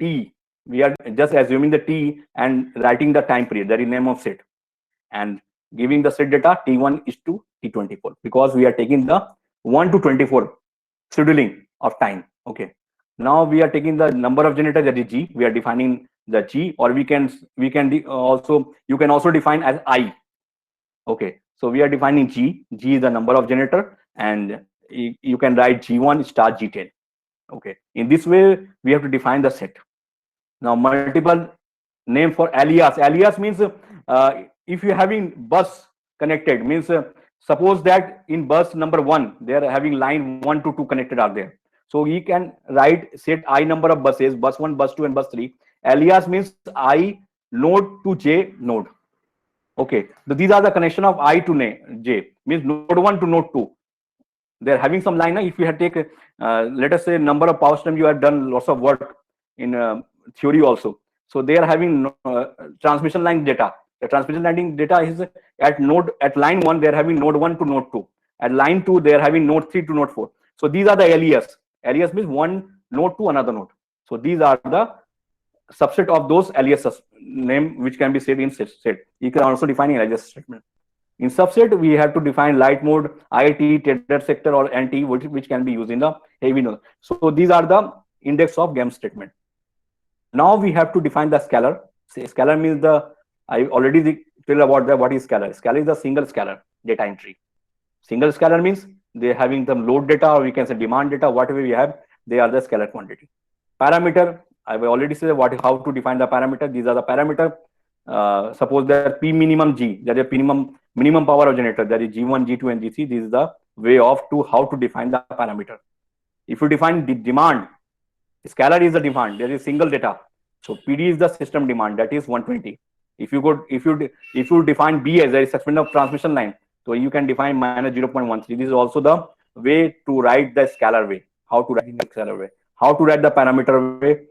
t, we are just assuming the t and writing the time period, that is name of set, and giving the set data t1 is to t24, because we are taking the 1 to 24 scheduling of time. Okay, now we are taking the number of generator, that is g, we are defining the g, or we can also, you can also define as I. Okay, so we are defining g is the number of generator, and you can write g1 star g10. Okay, in this way we have to define the set. Now multiple name for alias. Alias means if you having bus connected, means suppose that in bus number 1 they are having line 1 to 2 connected are there, so we can write set I number of buses, bus 1, bus 2 and bus 3. Alias means I node to j node. Okay, so these are the connection of I to j, means node 1 to node 2. They're having some line. If you had take let us say number of power system, you have done lots of work in theory also, so they are having transmission line data. The transmission line data is at line 1 they are having node 1 to node 2, at line 2 they are having node 3 to node 4. So these are the alias. Alias means one node to another node. So these are the subset of those aliases name which can be saved in set. You can also define alias statement. In subset, we have to define light mode, IT, tether sector, or NT, which can be used in the heavy node. So these are the index of GAM statement. Now we have to define the scalar. Scalar means I already tell about what is scalar. Scalar is the single scalar data entry. Single scalar means they're having some load data, or we can say demand data, whatever we have, they are the scalar quantity. Parameter, I've already said how to define the parameter. These are the parameter. Suppose that P minimum G, that is minimum power of generator, that is G1, G2, and G3. This is the way of how to define the parameter. If you define the demand, scalar is the demand, there is single data. So PD is the system demand, that is 120. If you define B as a segment of transmission line, so you can define minus 0.13. This is also the way to write the scalar way. How to write in the scalar way, how to write the parameter way,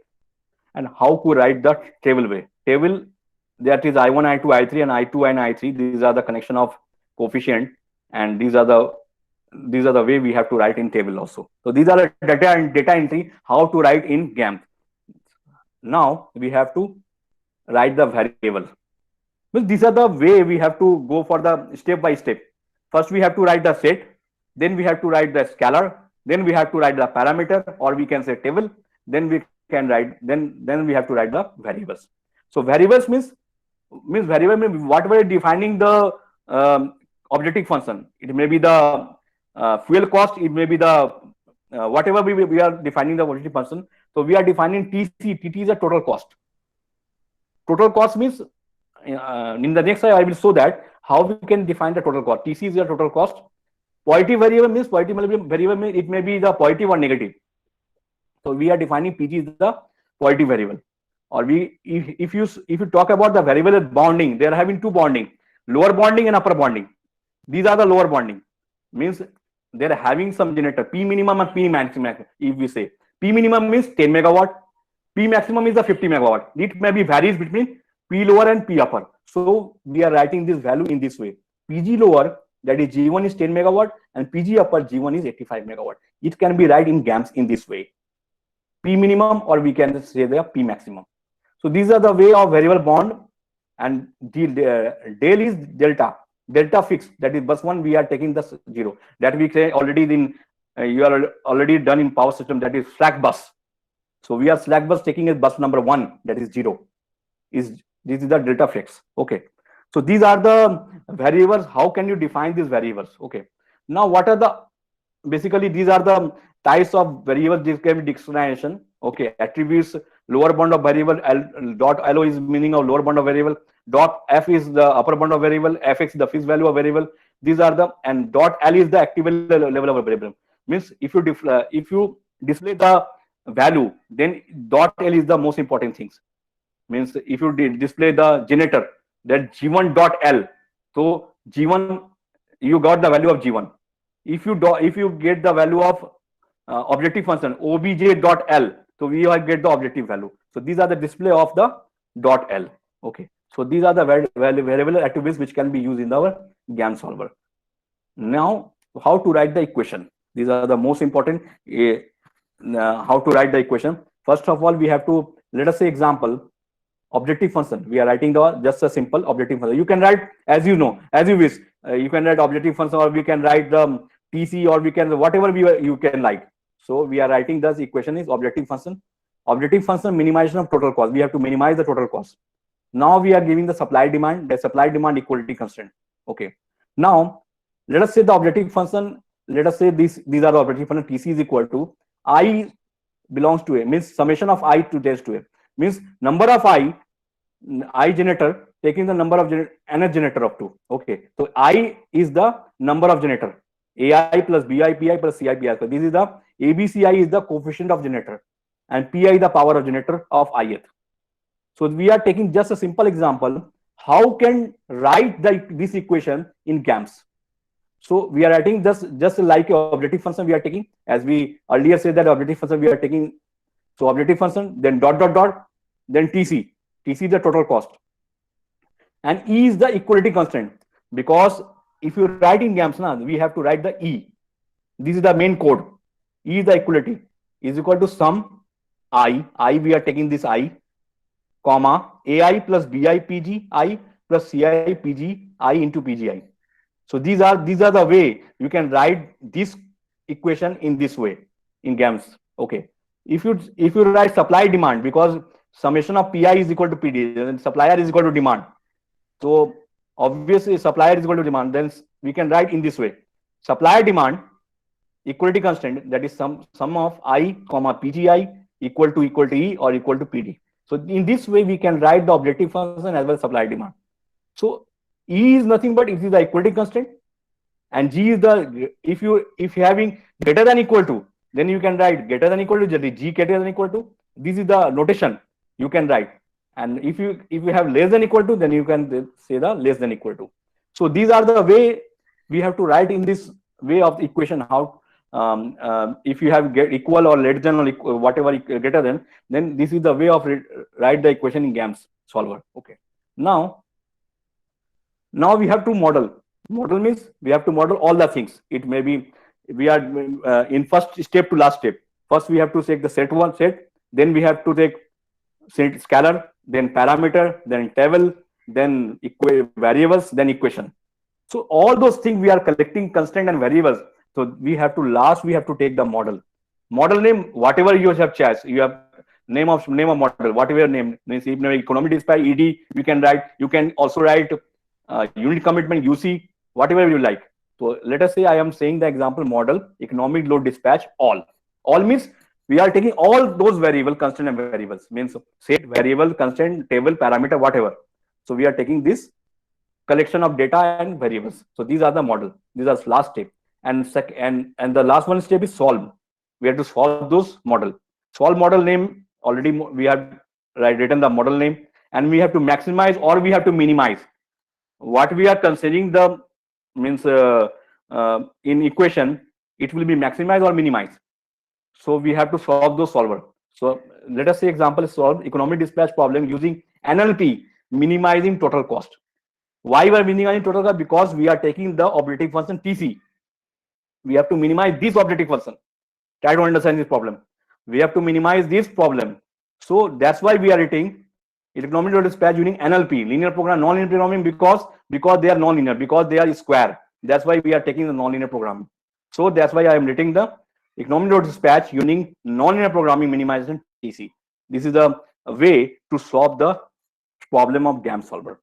and how to write the table way. Table, that is I1, I2, I3, and I2 and I3. These are the connection of coefficient, and these are the way we have to write in table also. So these are the data entry, how to write in GAMP. Now we have to write the variable. Well, these are the way we have to go for the step by step. First we have to write the set, then we have to write the scalar, then we have to write the parameter, or we can say table, then we can write, then we have to write the variables. So variables means variable means whatever defining the objective function. It may be the fuel cost, it may be the whatever we are defining the objective function. So we are defining TC. TT is a total cost. Total cost means in the next slide I will show that how we can define the total cost. TC is the total cost. Positive variable means it may be the positive or negative. So we are defining PG is the positive variable. Or if you talk about the variable bonding, they are having two bonding, lower bonding and upper bonding. These are the lower bonding, means they are having some generator P minimum and P maximum. If we say P minimum means 10 megawatt, P maximum is the 50 megawatt. It may be varies between P lower and P upper. So we are writing this value in this way. PG lower, that is G1 is 10 megawatt, and PG upper G1 is 85 megawatt. It can be written in GAMS in this way. P minimum, or we can say the P maximum. So these are the way of variable bond, and del is delta fixed, that is bus 1 we are taking the 0, that we say already in you are already done in power system, that is slack bus. So we are slack bus taking as bus number 1, that is 0. This is the delta fixed. Okay, so these are the variables. How can you define these variables? Okay, now what are the basically these are the types of variables. This can be declination. Okay, attributes, lower bound of variable, dot LO is meaning of lower bound of variable, dot F is the upper bound of variable, Fx is the fixed value of variable. These are the, and dot L is the active level of a variable. Means if you display the value, then dot L is the most important things. Means if you display the generator, that G1 dot L, so G1 you got the value of G1. If you get the value of objective function obj dot L, so we will get the objective value. So these are the display of the dot L. Okay, so these are the variable attributes which can be used in our GAN solver. Now how to write the equation? These are the most important. How to write the equation? First of all, we have to let us say example, objective function. We are writing just a simple objective function. You can write as you know, as you wish. You can write objective function, or we can write the TC, or we can whatever you can like. So we are writing this equation is objective function. Objective function, minimization of total cost. We have to minimize the total cost. Now we are giving the supply demand, the supply demand equality constraint. Okay. Now let us say the objective function. Let us say these are the objective function. TC is equal to I belongs to A, means summation of I to test to A, means number of I generator taking the number of nth generator of 2. Okay, so I is the number of generator, AI plus BI PI plus CI PI. So this is the ABCI is the coefficient of generator, and PI the power of generator of ith. So we are taking just a simple example. How can write this equation in GAMS? So we are writing just like objective function we are taking, as we earlier said that objective function we are taking. So objective function, then dot dot dot, then TC. TC is the total cost, and E is the equality constant, because if you write in GAMS now, we have to write the E. This is the main code. E is the equality, is equal to sum I we are taking this I, comma AI plus BI PG I plus CI PG I into PGI. So these are the way you can write this equation in this way in GAMS. Okay. If you write supply demand, because summation of PI is equal to PD, and supplier is equal to demand. So obviously supplier is equal to demand, then we can write in this way. Supplier demand equality constant, that is sum of I comma PGI equal to E or equal to PD. So in this way we can write the objective function as well as supply demand. So E is nothing but it is the equality constant, and G is the, if you having greater than equal to, then you can write greater than equal to, G greater than equal to. This is the notation you can write. And if you have less than equal to, then you can say the less than equal to. So these are the way we have to write in this way of the equation. How if you have equal or less than or equal, whatever greater than, then this is the way of write the equation in GAMS solver. Okay. Now we have to model. Model means we have to model all the things. It may be we are in first step to last step. First we have to take the set, then we have to take set scalar, then parameter, then table, then variables, then equation. So all those things we are collecting constraint and variables. So we have to take the model. Model name, whatever you have choice. You have name of model, whatever name. Means if economic dispatch ED, you can write. You can also write unit commitment UC, whatever you like. So let us say I am saying the example model economic load dispatch all. All means we are taking all those variable, constraint and variables, means set, variable, constraint, table, parameter, whatever. So we are taking this collection of data and variables. So these are the model. These are last step. And the last one step is solve. We have to solve those model. Solve model name, already we have written the model name, and we have to maximize or we have to minimize. What we are considering the means in equation, it will be maximize or minimize. So we have to solve those solver. So let us say example is solve economic dispatch problem using NLP, minimizing total cost. Why we are minimizing total cost? Because we are taking the objective function TC. We have to minimize this objective function. Try to understand this problem. We have to minimize this problem. So that's why we are writing economic load dispatch using NLP, linear program, non-linear programming, because they are non-linear, because they are square. That's why we are taking the non-linear programming. So that's why I am writing the economic load dispatch using non-linear programming minimization TC. This is a way to solve the problem of GAMS solver.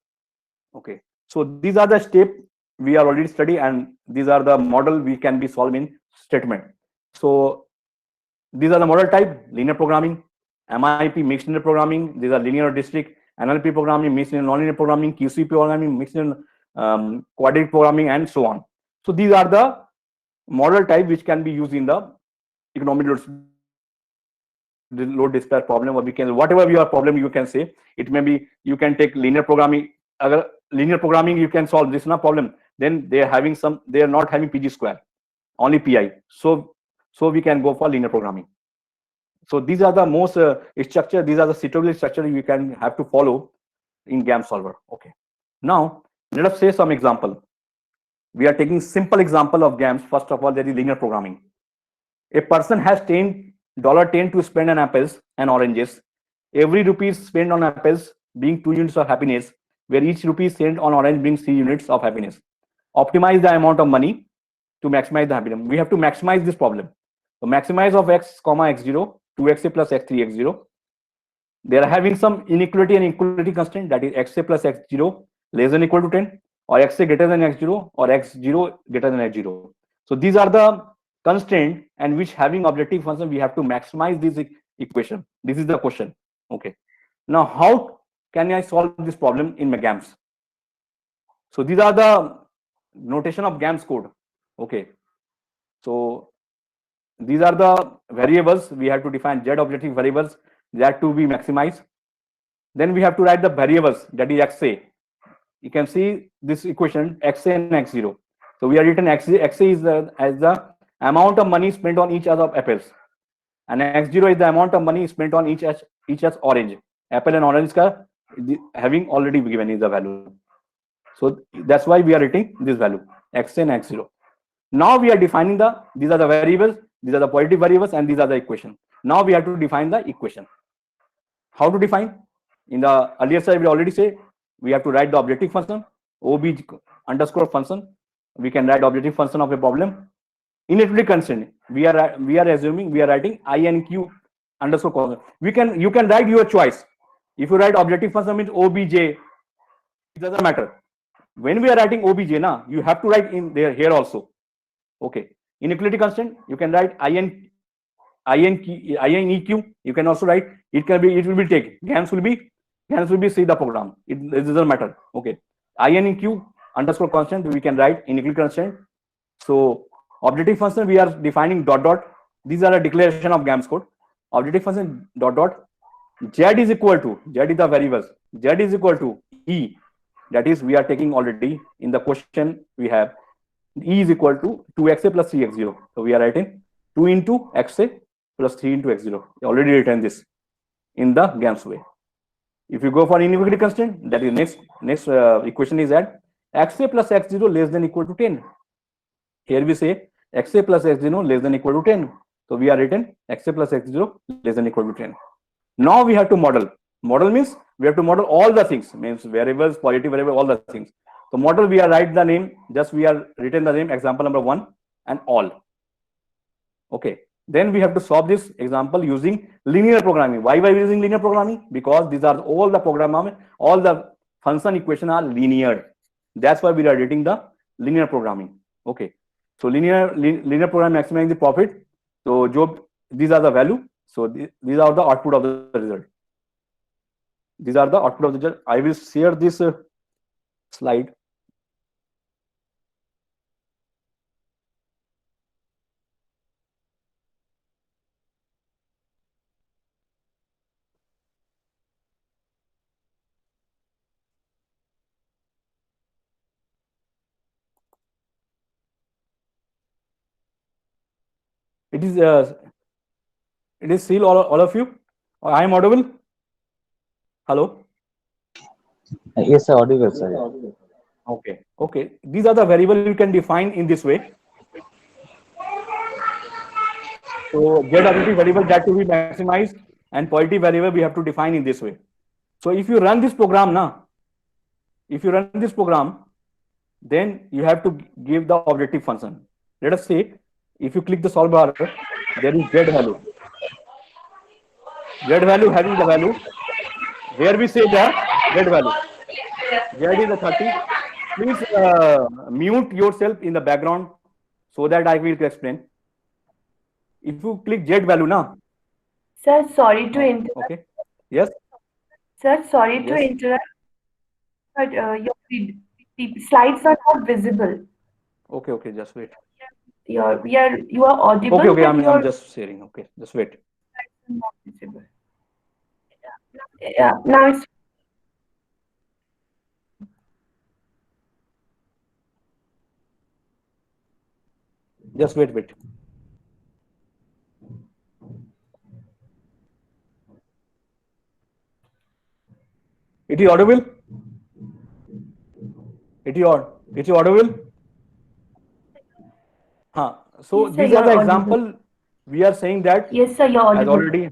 Okay. So these are the steps we are already study, and these are the model we can be solved in statement. So these are the model type: linear programming, MIP, mixed linear programming. These are linear district, NLP programming, mixed linear, non-linear programming, QCP programming, mixed linear, quadratic programming, and so on. So these are the model type which can be used in the economic load dispatch problem, or we can, whatever your problem you can say. It may be you can take linear programming. Linear programming you can solve this no problem. Then they are not having PG square, only PI. So we can go for linear programming. So these are the most structure. These are the suitable structure you can have to follow in GAMS solver. Okay. Now let us say some example. We are taking simple example of GAMS. First of all, there is linear programming. A person has $10 to spend on apples and oranges. every rupee spent on apples being 2 units of happiness, where each rupee spent on orange brings 3 units of happiness. Optimize the amount of money to maximize the happiness. We have to maximize this problem. So maximize of x comma x0, 2xa plus x3 x0. They are having some inequality and equality constraint, that is xa plus x0 less than equal to 10, or xa greater than x0, or x0 greater than x0. So these are the constraint and which having objective function we have to maximize this equation. This is the question. Okay. Now how can I solve this problem in my GAMS? So these are the notation of GAMS code. Okay. So these are the variables we have to define. Z objective variables that to be maximized. Then we have to write the variables, that is xa. You can see this equation xa and x0. So we have written xa is as the amount of money spent on each of apples, and x0 is the amount of money spent on each as orange. Apple and orange ka having already given is the value. So that's why we are writing this value xa and x0. Now we are defining these are the variables, these are the positive variables, and these are the equation. Now we have to define the equation. How to define? In the earlier slide, we already say we have to write the objective function, ob underscore function. We can write objective function of a problem. Inequality constraint. We are assuming we are writing I and Q underscore constant. You can write your choice. If you write objective function means obj, it doesn't matter. When we are writing obj, you have to write in there here also. Okay. Inequality constraint, you can write I and eq. You can also write it will be take. GAMS will be see the program. It doesn't matter. Okay. I and eq underscore constant, we can write inequality constraint. So objective function we are defining dot dot. These are a declaration of GAMS code. Objective function dot dot. Z is equal to, Z is the variables. Z is equal to E. That is we are taking already in the question we have. E is equal to 2xa plus 3x0. So we are writing 2 into xa plus 3 into x0. We already written this in the GAMS way. If you go for inequality constraint, that is next equation is that xa plus x0 less than equal to 10. Here we say xa plus x0 less than equal to 10. So we are written xa plus x0 less than equal to 10. Now we have to model. Model means we have to model all the things, means variables, positive variable, all the things. So model we are write the name, just we are written the name example number 1 and all. Okay. Then we have to solve this example using linear programming. Why we are using linear programming? Because these are all the program, all the function equation are linear. That's why we are writing the linear programming. Okay. So linear programming maximizing the profit. So these are the value. So these are the output of the result. These are the output of the result. I will share this slide. It is still all of you. I am audible. Hello. Yes, sir, audible, sir. Okay. Okay. These are the variable you can define in this way. So Z objective variable that to be maximized, and positive variable we have to define in this way. So if you run this program then you have to give the objective function. Let us say if you click the solve bar, there is Z value. Z value having the value. Here we say the Z value. Z is the 30. Please mute yourself in the background so that I will explain. If you click Z value now. Sir, sorry to interrupt. Okay. Yes. Sir, sorry to interrupt, but your slides are not visible. Okay. Okay. Just wait. You are audible. Okay. Okay. but I'm just sharing. Okay. Just wait. Not visible. Yeah. Now it's Just wait. It is audible? It is audible? So Yes, sir, these are the you're example we are saying that yes, sir, you're as audible. already